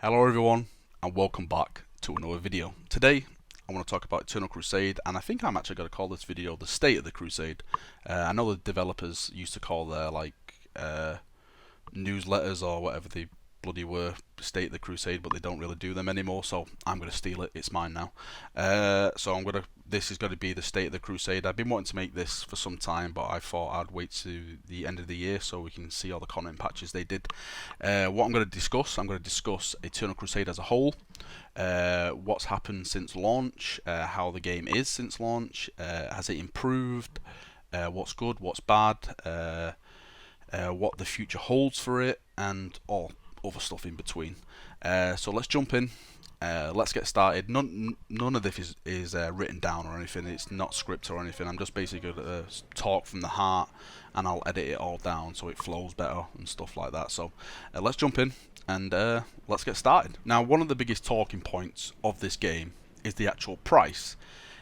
Hello everyone and welcome back to another video. Today I want to talk about Eternal Crusade, and I think I'm actually going to call this video the state of the Crusade. I know the developers used to call their newsletters or whatever they bloody were state of the Crusade, but they don't really do them anymore, so I'm going to steal it. It's mine now. This is going to be the state of the Crusade. I've been wanting to make this for some time, but I thought I'd wait to the end of the year so we can see all the content patches they did. What I'm going to discuss Eternal Crusade as a whole, what's happened since launch, how the game is since launch, has it improved, what's good, what's bad, what the future holds for it, and all other stuff in between. So let's jump in. Let's get started. None of this is written down or anything. It's not scripted or anything. I'm just basically going to talk from the heart, and I'll edit it all down so it flows better and stuff like that. So let's jump in and let's get started. Now, one of the biggest talking points of this game is the actual price.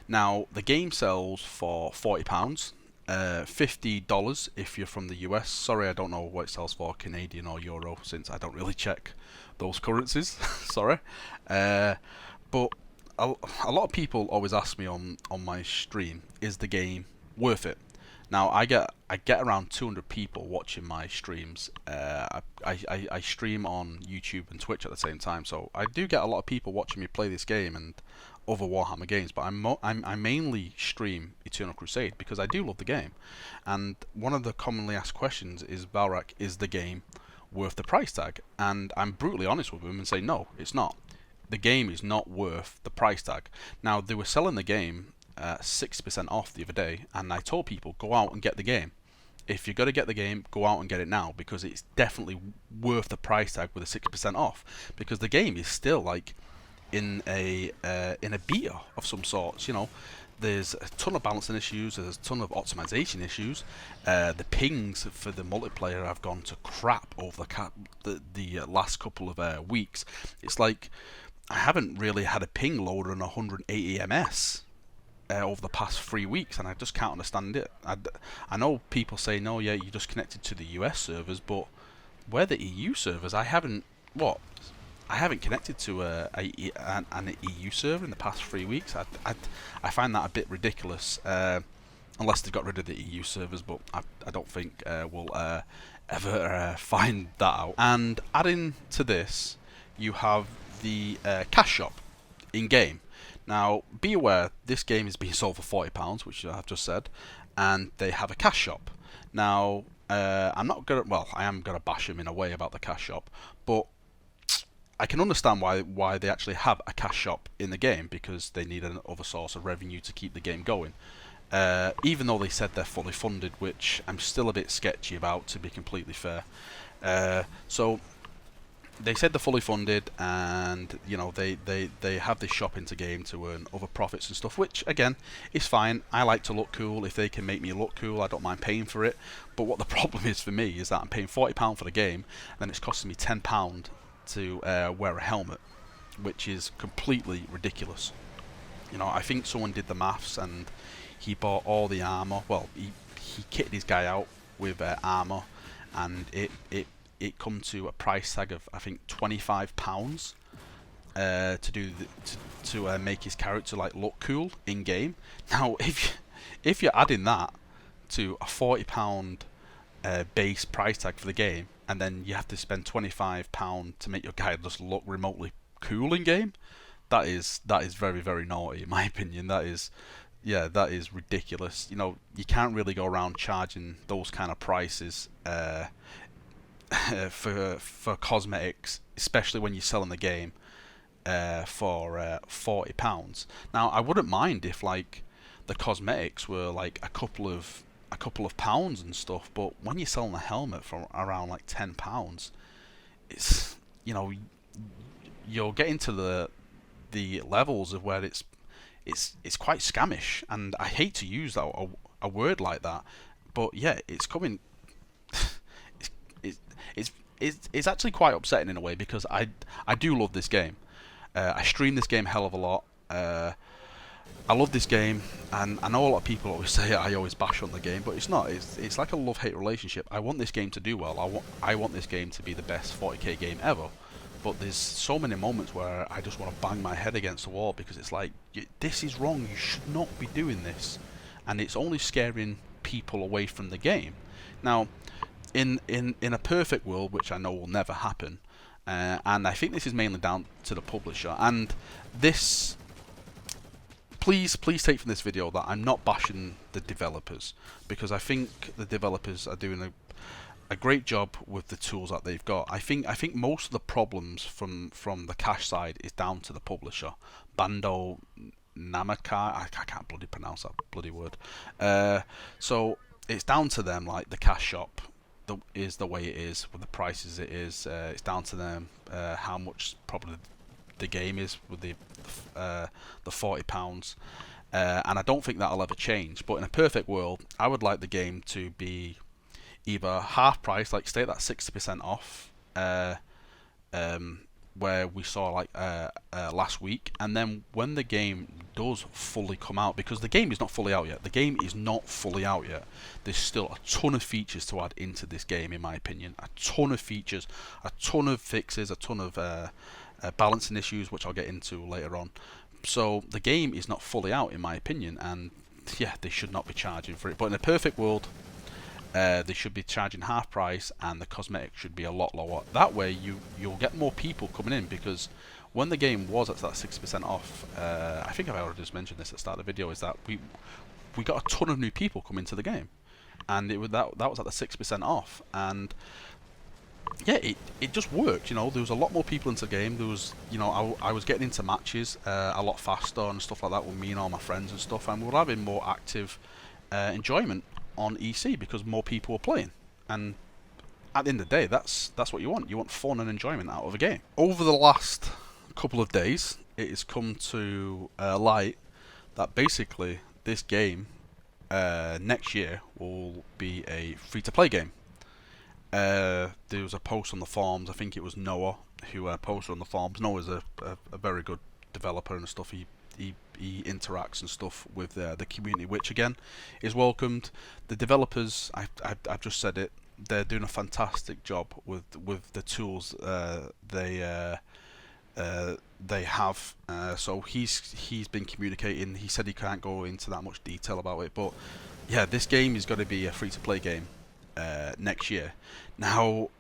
Now, the game sells for £40. $50 if you're from the US. Sorry, I don't know what it sells for, Canadian or Euro, since I don't really check those currencies. Sorry. But a lot of people always ask me on my stream, is the game worth it? Now, I get around 200 people watching my streams. I stream on YouTube and Twitch at the same time, so I do get a lot of people watching me play this game and other Warhammer games. But I mainly stream Eternal Crusade because I do love the game. And one of the commonly asked questions is, Valrak, is the game worth the price tag? And I'm brutally honest with them and say, no, it's not. The game is not worth the price tag. Now, they were selling the game 60% off the other day, and I told people, go out and get the game. If you're going to get the game, go out and get it now, because it's definitely worth the price tag with a 60% off, because the game is still like in a beta of some sorts. You know, there's a ton of balancing issues, there's a ton of optimization issues. The pings for the multiplayer have gone to crap over the last couple of weeks. It's like I haven't really had a ping lower than 180 ms over the past 3 weeks, and I just can't understand it. I know people say, no, yeah, you're just connected to the US servers, but where the EU servers? I haven't connected to an EU server in the past 3 weeks. I find that a bit ridiculous, unless they've got rid of the EU servers, but I don't think we'll ever find that out. And adding to this, you have the cash shop in-game. Now, be aware, this game is being sold for £40, which I've just said, and they have a cash shop. Now, I am gonna bash them in a way about the cash shop, but I can understand why they actually have a cash shop in the game, because they need another source of revenue to keep the game going. Even though they said they're fully funded, which I'm still a bit sketchy about, to be completely fair. So they said they're fully funded, and you know they have this shop into game to earn other profits and stuff, which again is fine. I like to look cool. If they can make me look cool, I don't mind paying for it. But what the problem is for me is that I'm paying £40 for the game, and then it's costing me £10 to wear a helmet, which is completely ridiculous. You know, I think someone did the maths and he bought all the armor. Well, he kitted his guy out with armor, and it come to a price tag of, I think, £25 to make his character like look cool in game. Now, if you're adding that to a £40 base price tag for the game, and then you have to spend £25 to make your guy just look remotely cool in game, that is very, very naughty in my opinion. That is ridiculous. You know, you can't really go around charging those kind of prices for cosmetics, especially when you're selling the game for £40. Now, I wouldn't mind if like the cosmetics were like a couple of pounds and stuff, but when you're selling a helmet for around like £10, it's, you know, you're getting to the levels of where it's quite scammish, and I hate to use a word like that, but yeah, it's coming. It's actually quite upsetting in a way, because I do love this game. I stream this game a hell of a lot. I love this game, and I know a lot of people always say I always bash on the game, but it's not. It's like a love-hate relationship. I want this game to do well. I want this game to be the best 40k game ever. but there's so many moments where I just want to bang my head against the wall because it's like, this is wrong, you should not be doing this, and it's only scaring people away from the game. Now, in a perfect world, which I know will never happen, and I think this is mainly down to the publisher, and this, please take from this video that I'm not bashing the developers, because I think the developers are doing a great job with the tools that they've got. I think most of the problems from the cache side is down to the publisher, Bando Namaka. I can't bloody pronounce that bloody word. So it's down to them. Like the cache shop is the way it is with the prices it is. It's down to them how much probably the game is with the £40. And I don't think that'll ever change. But in a perfect world, I would like the game to be either half price, like stay at that 60% off, where we saw like last week, and then when the game does fully come out, because the game is not fully out yet. The game is not fully out yet. There's still a ton of features to add into this game, in my opinion. A ton of features, a ton of fixes, a ton of balancing issues, which I'll get into later on. So the game is not fully out, in my opinion, and yeah, they should not be charging for it. But in a perfect world, they should be charging half price, and the cosmetics should be a lot lower. That way you'll get more people coming in, because when the game was at that 60% off, I think I've already just mentioned this at the start of the video, is that we got a ton of new people coming to the game, and that was at the 6% off, and yeah, it just worked. You know, there was a lot more people into the game. There was, you know, I was getting into matches a lot faster and stuff like that with me and all my friends and stuff, and we were having more active enjoyment on EC because more people were playing. And at the end of the day, that's what you want. You want fun and enjoyment out of a game. Over the last couple of days, it has come to light that basically this game next year will be a free-to-play game. There was a post on the forums. I think it was Noah who posted on the forums. Noah's a very good developer and stuff. He interacts and stuff with the community, which again is welcomed. The developers, I've just said it, they're doing a fantastic job with the tools they have. So he's been communicating. He said he can't go into that much detail about it, but yeah, this game is going to be a free-to-play game next year. Now,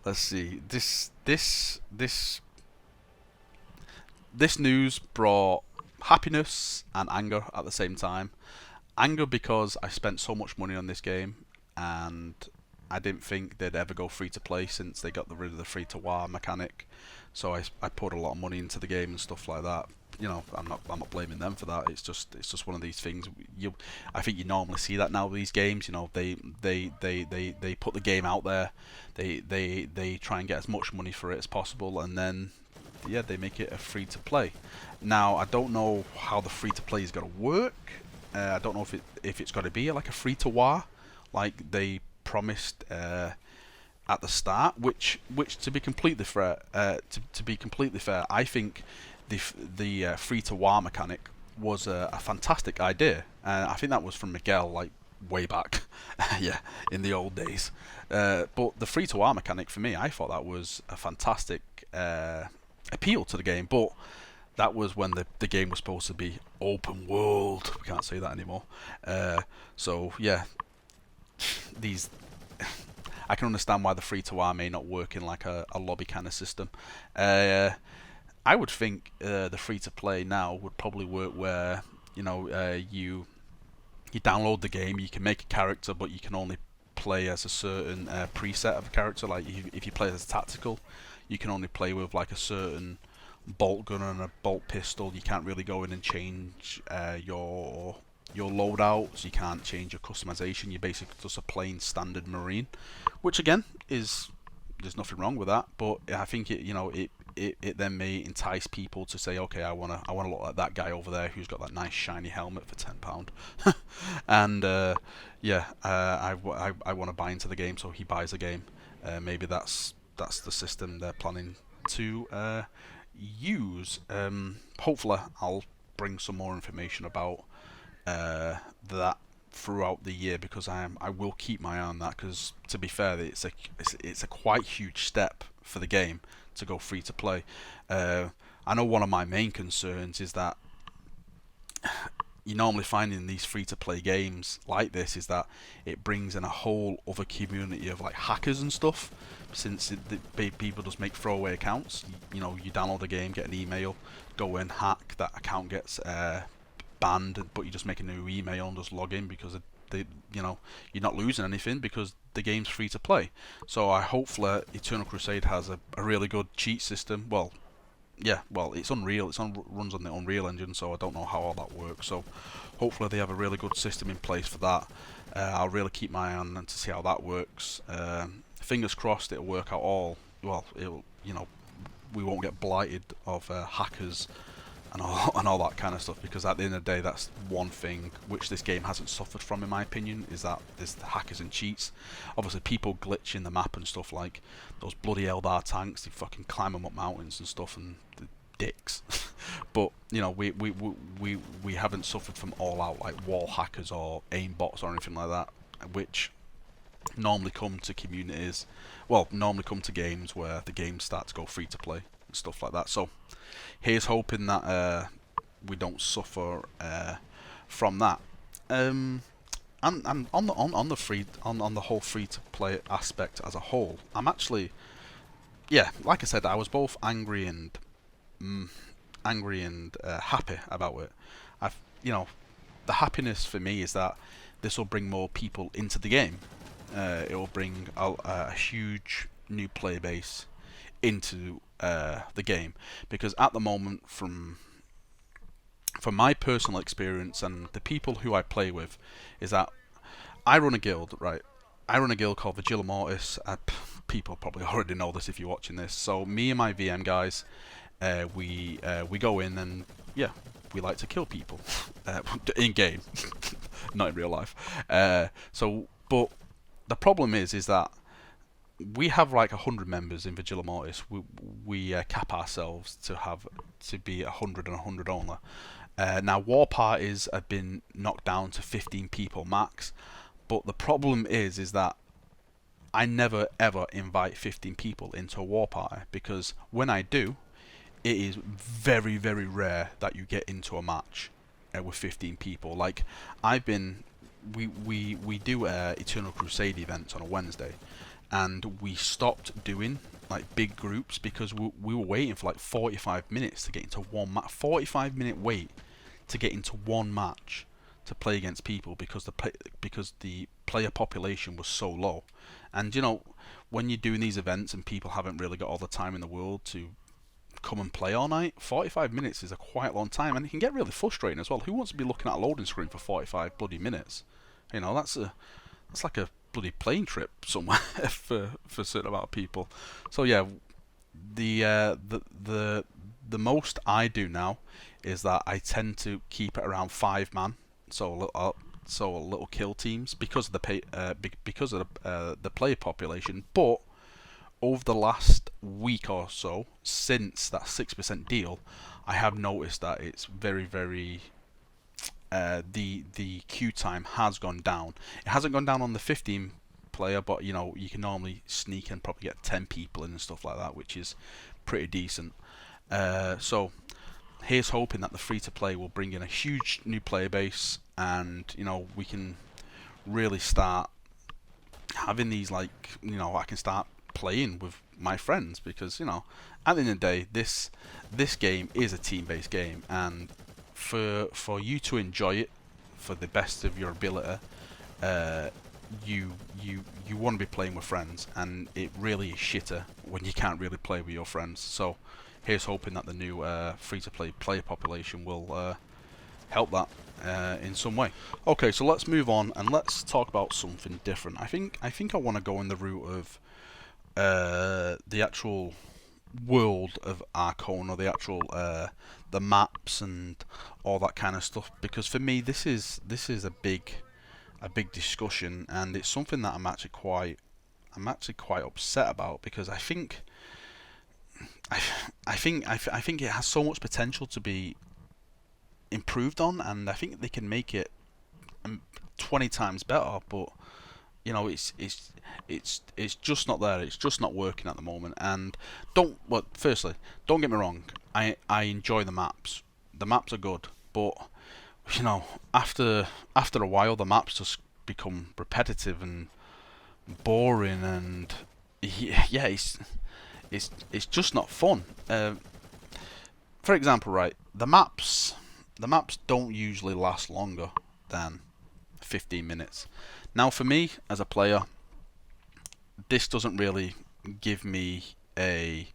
let's see. This news brought happiness and anger at the same time. Anger because I spent so much money on this game, and I didn't think they'd ever go free to play since they got rid of the free to WAR mechanic. So I put a lot of money into the game and stuff like that. You know, I'm not blaming them for that. It's just one of these things. I think you normally see that now with these games. You know, they put the game out there. They try and get as much money for it as possible, and then yeah, they make it a free to play. Now I don't know how the free to play is going to work. I don't know if it's going to be like a free to WAR, like they promised at the start. Which to be completely fair, I think the free to WAR mechanic was a fantastic idea. I think that was from Miguel, like way back, yeah, in the old days. But the free to WAR mechanic for me, I thought that was a fantastic appeal to the game. But that was when the game was supposed to be open world. We can't say that anymore. So yeah, I can understand why the free to WAR may not work in like a lobby kind of system. I would think the free to play now would probably work where, you know, you download the game, you can make a character, but you can only play as a certain preset of a character. Like if you play as a tactical, you can only play with like a certain bolt gun and a bolt pistol. You can't really go in and change your loadouts. You can't change your customization. You're basically just a plain standard marine, which again there's nothing wrong with that. But I think it then may entice people to say, okay, I wanna look like that guy over there who's got that nice shiny helmet for £10, and yeah, I want to buy into the game, so he buys the game. Maybe that's the system they're planning to use. Hopefully I'll bring some more information about that throughout the year, because I will keep my eye on that, because to be fair, it's a quite huge step for the game to go free to play. I know one of my main concerns is that you normally find in these free to play games like this is that it brings in a whole other community of like hackers and stuff, since people just make throwaway accounts. You know, you download a game, get an email, go in, hack, that account gets banned, but you just make a new email and just log in, because you know, you're not losing anything because the game's free to play. So I hopefully Eternal Crusade has a really good cheat system. Well, yeah, well, it's Unreal. Runs on the Unreal Engine, so I don't know how all that works. So hopefully they have a really good system in place for that. I'll really keep my eye on to see how that works. Fingers crossed it'll work out all well. It'll, you know, we won't get blighted of hackers and all that kind of stuff, because at the end of the day, that's one thing which this game hasn't suffered from, in my opinion, is that there's the hackers and cheats. Obviously, people glitch in the map and stuff, like those bloody Eldar tanks. They fucking climb them up mountains and stuff, and the dicks. But you know, we haven't suffered from all out like wall hackers or aim bots or anything like that, which normally come to communities. Well, normally come to games where the games start to go free to play and stuff like that. So here's hoping that we don't suffer from that. And on the whole free to play aspect as a whole, I'm actually, yeah, like I said, I was both angry and happy about it. You know, the happiness for me is that this will bring more people into the game. It will bring a huge new player base into the game, because at the moment, from my personal experience and the people who I play with, is that I run a guild, right? I run a guild called Vigila Mortis. People probably already know this if you're watching this. So me and my VM guys, we go in and yeah, we like to kill people in game, not in real life. But the problem is that we have like 100 members in Vigila Mortis. We cap ourselves to be 100 and 100 only. Now war parties have been knocked down to 15 people max, but the problem is that I never ever invite 15 people into a war party, because when I do, it is very very rare that you get into a match with 15 people. Like we do Eternal Crusade events on a Wednesday, and we stopped doing like big groups because we were waiting for like 45 minutes to get into one match. 45-minute wait to get into one match to play against people, because the player population was so low. And you know, when you're doing these events and people haven't really got all the time in the world to come and play all night, 45 minutes is a quite long time, and it can get really frustrating as well. Who wants to be looking at a loading screen for 45 bloody minutes? You know, that's like a bloody plane trip somewhere for a certain amount of people. So yeah, the most I do now is that I tend to keep it around 5-man, so little kill teams, because of the player population. But over the last week or so, since that 6% deal, I have noticed that it's very very the queue time has gone down. It hasn't gone down on the 15 player, but you know, you can normally sneak and probably get 10 people in and stuff like that, which is pretty decent. So here's hoping that the free to play will bring in a huge new player base, and you know, we can really start having these, like, you know, I can start playing with my friends, because you know, at the end of the day, this game is a team-based game, and for you to enjoy it for the best of your ability, you want to be playing with friends, and it really is shitter when you can't really play with your friends. So here's hoping that the new free-to-play player population will help that in some way. Okay, so let's move on and let's talk about something different. I think I want to go in the route of the actual world of Arcone, or the actual the maps and all that kind of stuff, because for me this is a big discussion, and it's something that I'm actually quite upset about, because I think it has so much potential to be improved on, and I think they can make it 20 times better, but you know, it's just not there. It's just not working at the moment. And firstly, don't get me wrong. I enjoy the maps. The maps are good, but you know, after a while, the maps just become repetitive and boring, and yeah, it's just not fun. For example, right, the maps don't usually last longer than 15 minutes. Now, for me as a player, this doesn't really give me a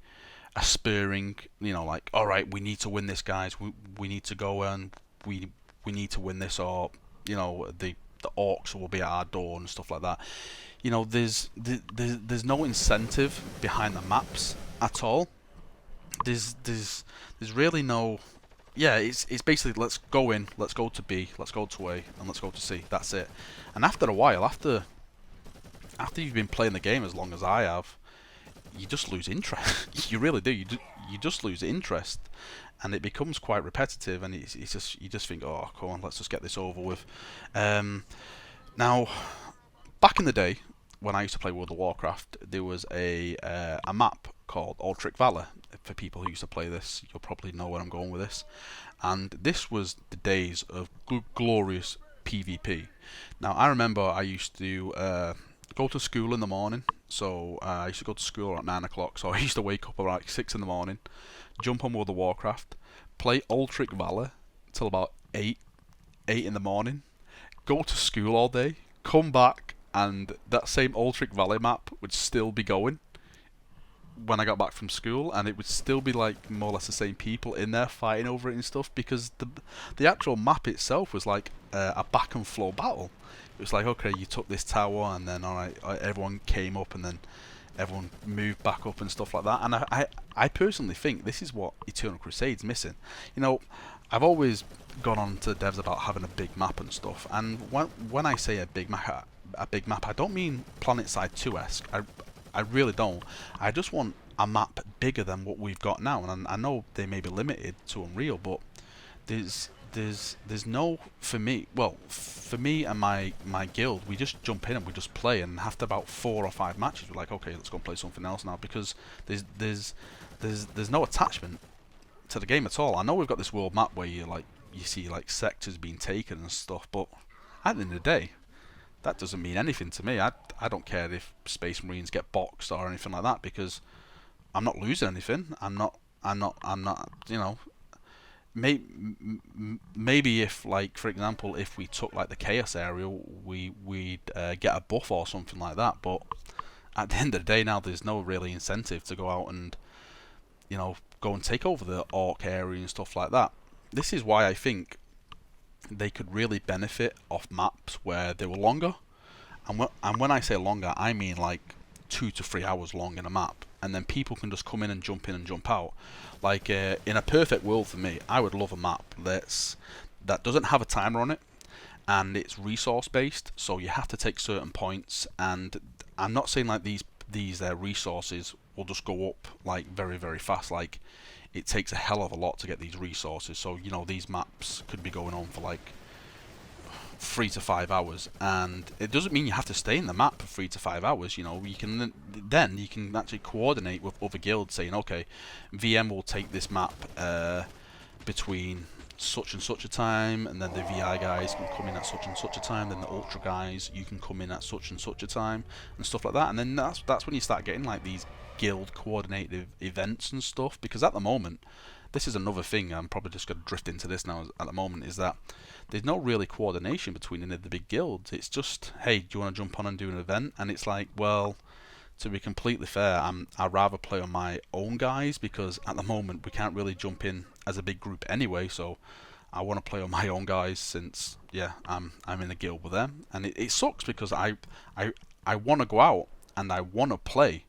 spurring, you know, like, all right, we need to win this, guys. We need to go and we need to win this, or you know, the orcs will be at our door and stuff like that. You know, there's no incentive behind the maps at all. There's really no. Yeah, it's basically, let's go in, let's go to B, let's go to A, and let's go to C. That's it. And after a while, after you've been playing the game as long as I have, you just lose interest. You really do. You just lose interest, and it becomes quite repetitive. And it's just, you just think, oh, come on, let's just get this over with. Now, back in the day when I used to play World of Warcraft, there was a map called Ultric Valley. For people who used to play this, you'll probably know where I'm going with this. And this was the days of glorious PvP. Now, I remember I used to go to school in the morning. So I used to go to school at 9 o'clock. So I used to wake up around like 6 in the morning, jump on World of Warcraft, play Ultric Valley till about 8 in the morning, go to school all day, come back, and that same Ultric Valley map would still be going when I got back from school, and it would still be like more or less the same people in there fighting over it and stuff, because the actual map itself was like a back and flow battle. It was like, okay, you took this tower, and then alright, everyone came up, and then everyone moved back up and stuff like that. And I personally think this is what Eternal Crusade's missing. You know, I've always gone on to devs about having a big map and stuff, and when I say a big map, I don't mean PlanetSide 2-esque. I really don't. I just want a map bigger than what we've got now, and I know they may be limited to Unreal, but there's no, for me and my guild, we just jump in and we just play, and after about 4 or 5 matches, we're like, okay, let's go and play something else now, because there's no attachment to the game at all. I know we've got this world map where you see like sectors being taken and stuff, but at the end of the day, that doesn't mean anything to me. I don't care if Space Marines get boxed or anything like that, because I'm not losing anything. I'm not. You know, maybe if, like, for example, if we took like the Chaos area, we'd get a buff or something like that. But at the end of the day, now there's no really incentive to go out and, you know, go and take over the Orc area and stuff like that. This is why I think they could really benefit off maps where they were longer, and when I say longer, I mean like 2 to 3 hours long in a map, and then people can just come in and jump out. Like in a perfect world for me, I would love a map that doesn't have a timer on it, and it's resource based, so you have to take certain points. And I'm not saying like these resources will just go up like very, very fast. Like, it takes a hell of a lot to get these resources. So, you know, these maps could be going on for like 3 to 5 hours, and it doesn't mean you have to stay in the map for 3 to 5 hours. You know, you can actually coordinate with other guilds, saying, okay, VM will take this map between such and such a time, and then the VI guys can come in at such and such a time, then the Ultra guys, you can come in at such and such a time, and stuff like that. And then that's when you start getting like these guild coordinated events and stuff, because at the moment, this is another thing, I'm probably just going to drift into this now at the moment, is that there's no really coordination between any of the big guilds. It's just, hey, do you want to jump on and do an event? And it's like, well, to be completely fair, I'd rather play on my own guys, because at the moment we can't really jump in as a big group anyway, so I want to play on my own guys, since, yeah, I'm in a guild with them. And it sucks, because I want to go out and I want to play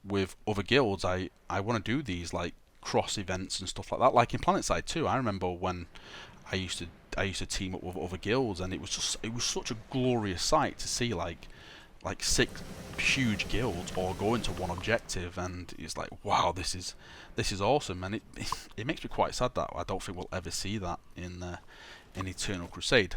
with other guilds. I want to do these like cross events and stuff like that. Like in PlanetSide 2, I remember when I used to team up with other guilds, and it was such a glorious sight to see like 6 huge guilds all go into one objective, and it's like, wow, this is awesome. And it makes me quite sad that I don't think we'll ever see that in Eternal Crusade.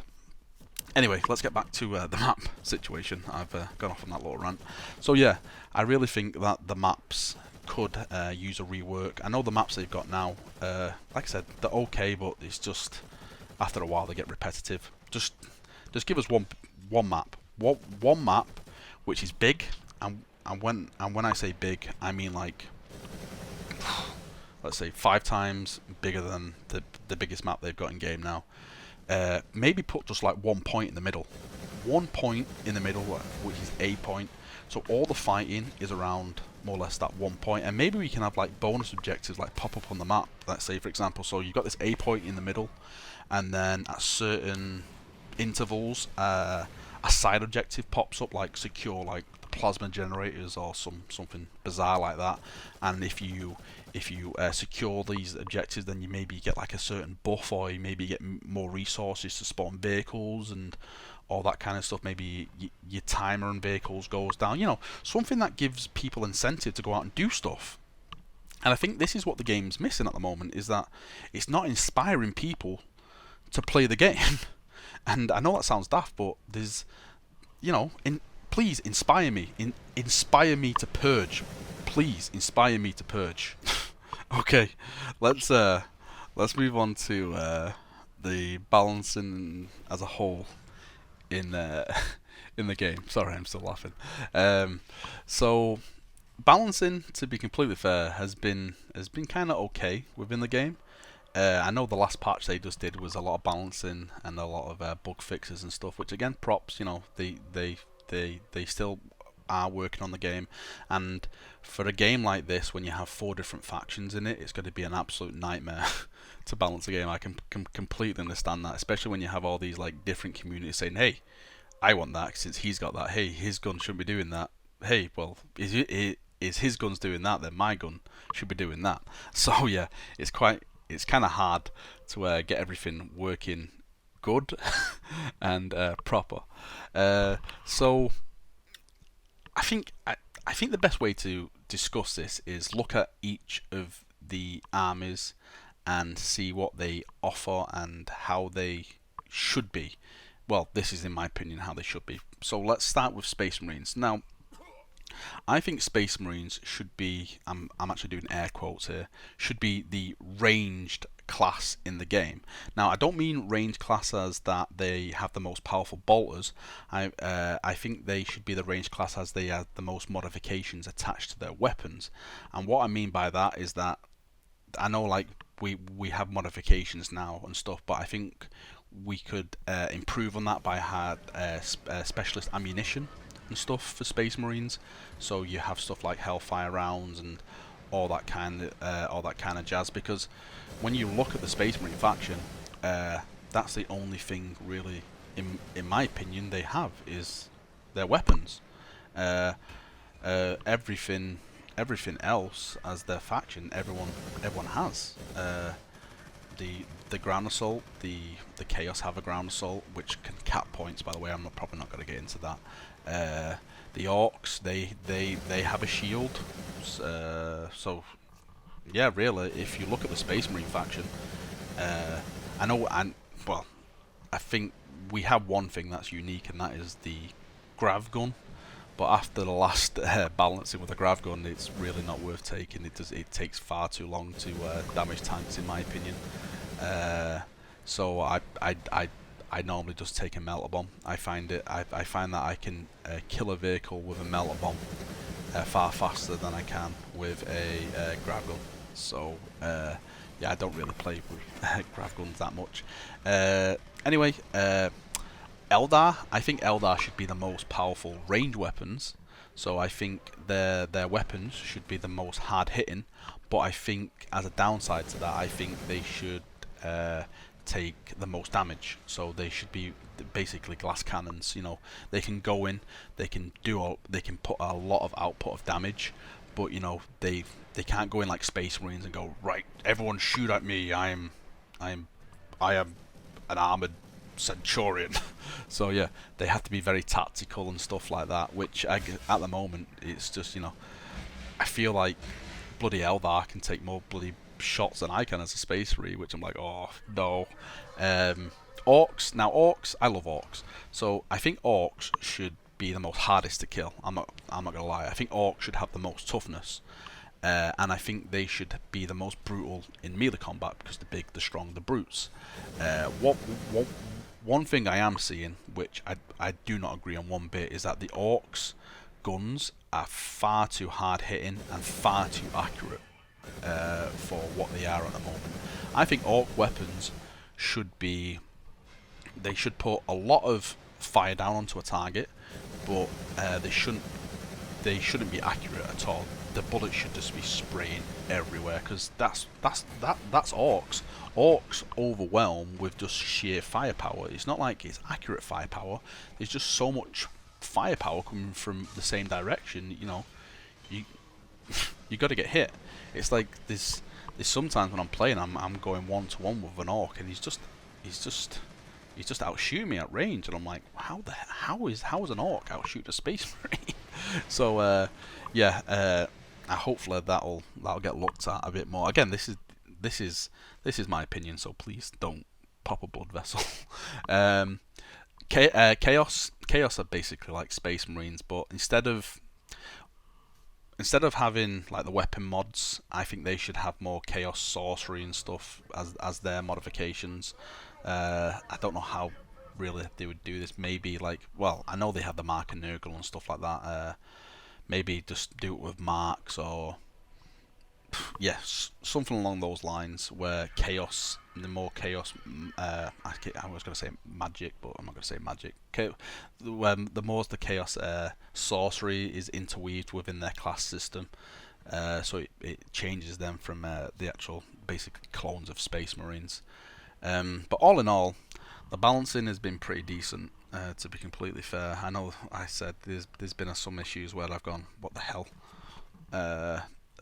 Anyway, let's get back to the map situation. I've gone off on that little rant. So yeah, I really think that the maps could use a rework. I know the maps they've got now, like I said, they're okay, but it's just after a while they get repetitive. Just give us one map, one map which is big, and when I say big, I mean like let's say 5 times bigger than the biggest map they've got in game now. Maybe put just like 1 point in the middle. 1 point in the middle, which is a point. So all the fighting is around more or less that 1 point. And maybe we can have like bonus objectives like pop up on the map. Let's say, for example, so you've got this A point in the middle, and then at certain intervals, a side objective pops up, like secure like plasma generators or something bizarre like that. And if you secure these objectives, then you maybe get like a certain buff, or you maybe get more resources to spawn vehicles and all that kind of stuff. Maybe your timer on vehicles goes down, you know, something that gives people incentive to go out and do stuff. And I think this is what the game's missing at the moment, is that it's not inspiring people to play the game. And I know that sounds daft, but there's, you know, please inspire me. Inspire me to purge. Please inspire me to purge. Okay, let's move on to the balancing as a whole in in the game. Sorry, I'm still laughing. So balancing, to be completely fair, has been kind of okay within the game. I know the last patch they just did was a lot of balancing and a lot of bug fixes and stuff, which again, props. You know, they still are working on the game, and for a game like this, when you have 4 different factions in it, it's going to be an absolute nightmare to balance the game. I can completely understand that, especially when you have all these like different communities saying, "Hey, I want that since he's got that. Hey, his gun shouldn't be doing that. Hey, well, is his gun's doing that? Then my gun should be doing that." So yeah, it's kind of hard to get everything working good and proper. So I think the best way to discuss this is look at each of the armies and see what they offer and how they should be. Well, this is in my opinion how they should be. So let's start with Space Marines. Now, I think Space Marines should be, I'm actually doing air quotes here, should be the ranged class in the game. Now, I don't mean ranged class as that they have the most powerful bolters. I think they should be the ranged class as they have the most modifications attached to their weapons. And what I mean by that is that I know like we have modifications now and stuff, but I think we could improve on that by specialist ammunition and stuff for Space Marines. So you have stuff like Hellfire rounds and all that kind of jazz. Because when you look at the Space Marine faction, that's the only thing really, in my opinion, they have is their weapons. Everything else as their faction, everyone has. The ground assault, the Chaos have a ground assault, which can cap points. By the way, I'm probably not going to get into that. The Orcs, they have a shield. So yeah, really, if you look at the Space Marine faction, I think we have one thing that's unique, and that is the grav gun. But after the last balancing with the grav gun, it's really not worth taking. It takes far too long to damage tanks, in my opinion. So I normally just take a melter bomb. I find that I can kill a vehicle with a melter bomb far faster than I can with a grav gun. So yeah, I don't really play with grav guns that much. Anyway, Eldar, I think Eldar should be the most powerful range weapons. So I think their weapons should be the most hard hitting. But I think as a downside to that, I think they should take the most damage. So they should be basically glass cannons. You know, they can go in, they can put a lot of output of damage, but you know they can't go in like Space Marines and go, right, everyone shoot at me. I am an armored Centurion. So yeah, they have to be very tactical and stuff like that. Which at the moment it's just, you know, I feel like bloody Eldar can take more bloody shots than I can as a Space Marine, which I'm like, oh no. Orcs. Now orcs, I love orcs. So I think orcs should be the most hardest to kill. I'm not gonna lie. I think orcs should have the most toughness, and I think they should be the most brutal in melee combat because they're big, they're strong, the brutes. One thing I am seeing, which I do not agree on one bit, is that the orcs guns are far too hard hitting and far too accurate for what they are at the moment. I think orc weapons should be, they should put a lot of fire down onto a target, but they shouldn't be accurate at all. The bullets should just be spraying everywhere, because that's orcs. Orcs overwhelm with just sheer firepower. It's not like it's accurate firepower. There's just so much firepower coming from the same direction. You know, you got to get hit. It's like there's sometimes when I'm playing, I'm going 1-to-1 with an orc, and he's just outshooting me at range, and I'm like, how is an orc outshoot a space marine? So yeah, hopefully that'll get looked at a bit more. Again, this is my opinion, so please don't pop a blood vessel. Chaos are basically like space marines, but instead of having like the weapon mods, I think they should have more chaos sorcery and stuff as their modifications. I don't know how really they would do this. Maybe like, well, I know they have the Mark and Nurgle and stuff like that. Maybe just do it with marks, or yes, something along those lines, where chaos, the more chaos, I was going to say magic, but I'm not going to say magic. The more the chaos sorcery is interweaved within their class system, so it changes them from the actual basic clones of Space Marines. But all in all, the balancing has been pretty decent. To be completely fair, I know I said there's been some issues where I've gone, what the hell?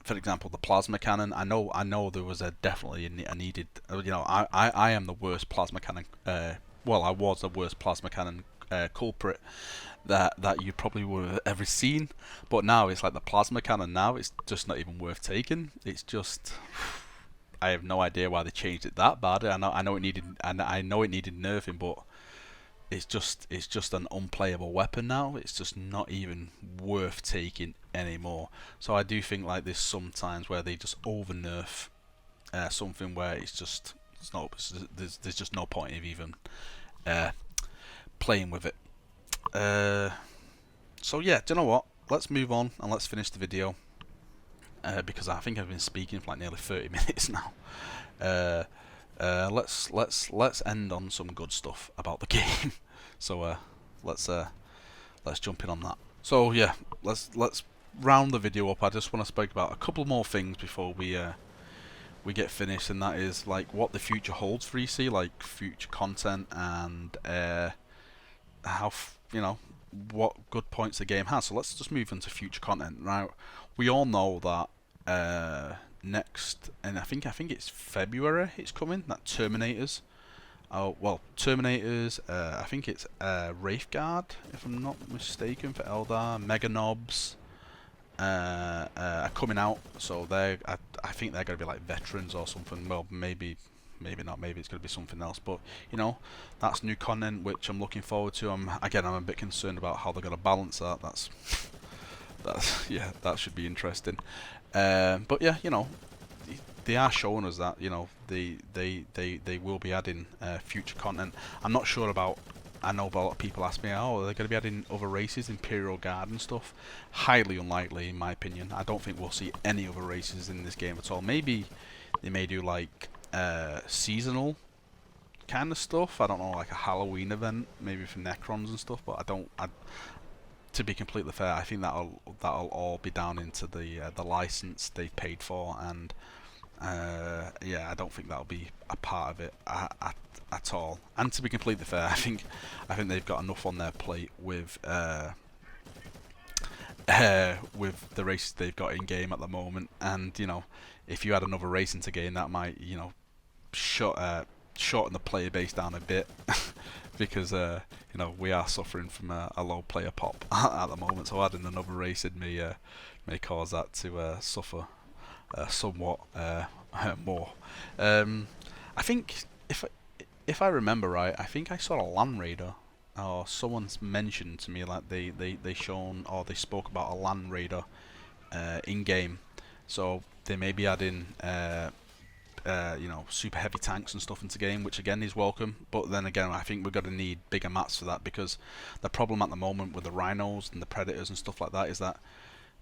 For example, the plasma cannon. I know there was definitely a needed. You know, I am the worst plasma cannon. Well, I was the worst plasma cannon culprit that you probably would have ever seen. But now it's like the plasma cannon. Now it's just not even worth taking. It's just, I have no idea why they changed it that bad. I know it needed nerfing, but it's just an unplayable weapon now. It's just not even worth taking anymore. So I do think like there's sometimes where they just over nerf something where there's just no point of even playing with it. So yeah, do you know what? Let's move on and let's finish the video, because I think I've been speaking for like nearly 30 minutes now. Let's end on some good stuff about the game. So let's jump in on that. So yeah, let's round the video up. I just want to speak about a couple more things before we get finished, and that is like what the future holds for EC, like future content, and how what good points the game has. So let's just move into future content. Now, we all know that next, and I think it's February it's coming, that Terminators. Oh well, Terminators. I think it's Wraithguard, if I'm not mistaken, for Eldar. Mega Knobs are coming out, so I think they're going to be like veterans or something. Well, maybe not. Maybe it's going to be something else. But you know, that's new content which I'm looking forward to. I'm a bit concerned about how they're going to balance that. That's yeah, that should be interesting. But yeah, you know, they are showing us that, you know, they will be adding future content. I'm not sure about. I know a lot of people ask me, oh, they're going to be adding other races, Imperial Guard and stuff. Highly unlikely, in my opinion. I don't think we'll see any other races in this game at all. Maybe they may do like seasonal kind of stuff. I don't know, like a Halloween event, maybe for Necrons and stuff. But to be completely fair, I think that'll all be down into the license they've paid for, and yeah, I don't think that'll be a part of it at all. And to be completely fair, I think they've got enough on their plate with the races they've got in game at the moment. And you know, if you add another race into game, that might, you know, shorten the player base down a bit. Because you know, we are suffering from a low player pop at the moment, so adding another race in may cause that to suffer somewhat more. I think if I remember right, I think I saw a Land Raider, or someone's mentioned to me like they shown or they spoke about a Land Raider in game. So they may be adding super heavy tanks and stuff into game, which again is welcome. But then again, I think we're going to need bigger maps for that, because the problem at the moment with the rhinos and the predators and stuff like that is that,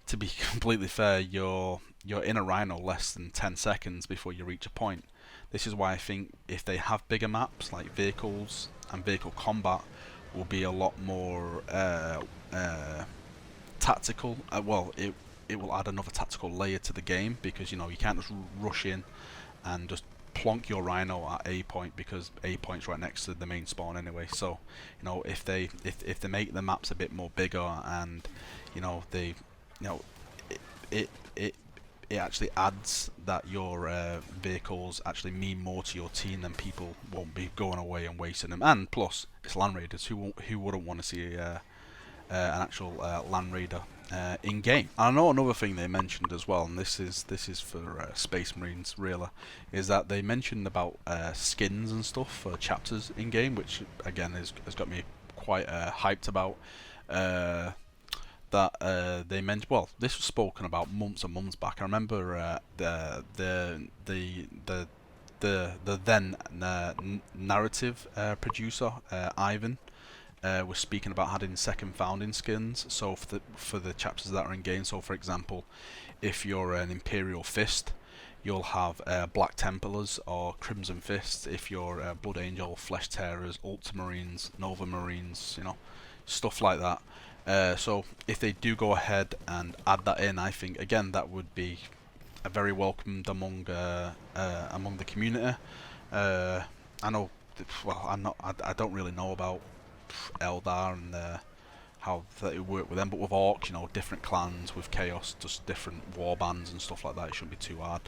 to be completely fair, you're in a rhino less than 10 seconds before you reach a point. This is why I think if they have bigger maps like vehicles and vehicle combat will be a lot more tactical. It will add another tactical layer to the game, because you can't just rush in and just plonk your rhino at A point, because A point's right next to the main spawn anyway. So if they make the maps a bit more bigger, and they it it it actually adds that your vehicles actually mean more to your team, then people won't be going away and wasting them. And plus, it's Land Raiders. Who wouldn't want to see an actual Land Raider in game? I know another thing they mentioned as well, and this is for Space Marines really, is that they mentioned about skins and stuff for chapters in game, which again has got me quite hyped about. That they mentioned. Well, this was spoken about months and months back. I remember the then narrative producer Ivan was speaking about adding second founding skins. So for the chapters that are in game. So for example, if you're an Imperial Fist, you'll have Black Templars or Crimson Fists. If you're Blood Angel, Flesh Tearers, Ultramarines, Nova Marines, stuff like that. So if they do go ahead and add that in, I think again that would be a very welcomed among the community. I know, well, I don't really know about Eldar and how they work with them, but with Orcs, different clans, with Chaos, just different war bands and stuff like that. It shouldn't be too hard.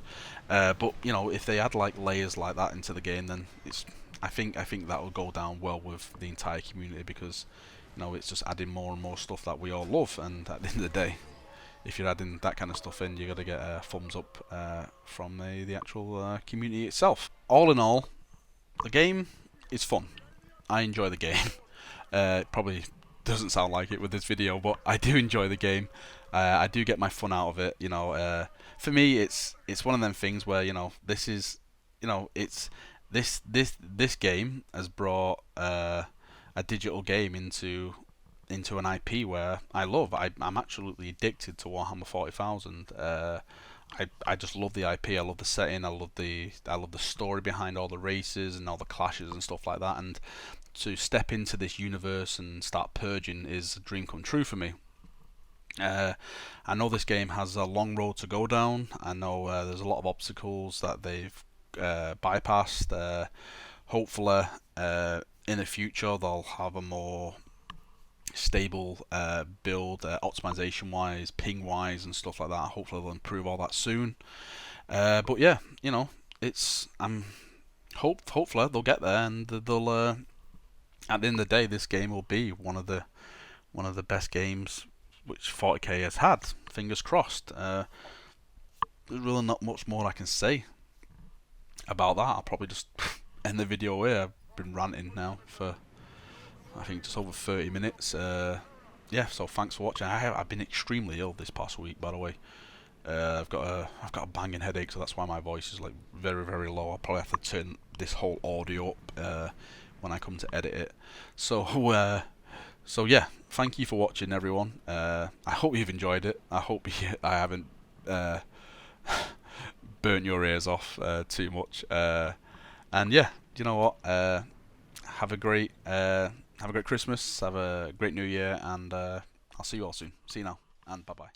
But if they add like layers like that into the game, then I think that will go down well with the entire community, because it's just adding more and more stuff that we all love. And at the end of the day, if you're adding that kind of stuff in, you got to get a thumbs up from the actual community itself. All in all, the game is fun. I enjoy the game. Probably doesn't sound like it with this video, but I do enjoy the game. I do get my fun out of it. For me, it's one of them things where this is it's this game has brought a digital game into an IP where I love. I'm absolutely addicted to Warhammer 40,000. I just love the IP. I love the setting. I love the story behind all the races and all the clashes and stuff like that. And to step into this universe and start purging is a dream come true for me. I know this game has a long road to go down. I know there's a lot of obstacles that they've bypassed. Hopefully, in the future they'll have a more stable build, optimization wise, ping wise, and stuff like that. Hopefully they'll improve all that soon. But yeah, it's hopefully they'll get there, and they'll at the end of the day, this game will be one of the best games which 40K has had. Fingers crossed. There's really not much more I can say about that. I'll probably just end the video here. I've been ranting now for I think just over 30 minutes. Yeah, so thanks for watching. I've been extremely ill this past week, by the way. I've got a banging headache, so that's why my voice is like very, very low. I'll probably have to turn this whole audio up when I come to edit it. So yeah, thank you for watching, everyone. I hope you've enjoyed it. I hope I haven't burnt your ears off too much. And yeah, you know what? Have a great Christmas. Have a great New Year, and I'll see you all soon. See you now, and bye bye.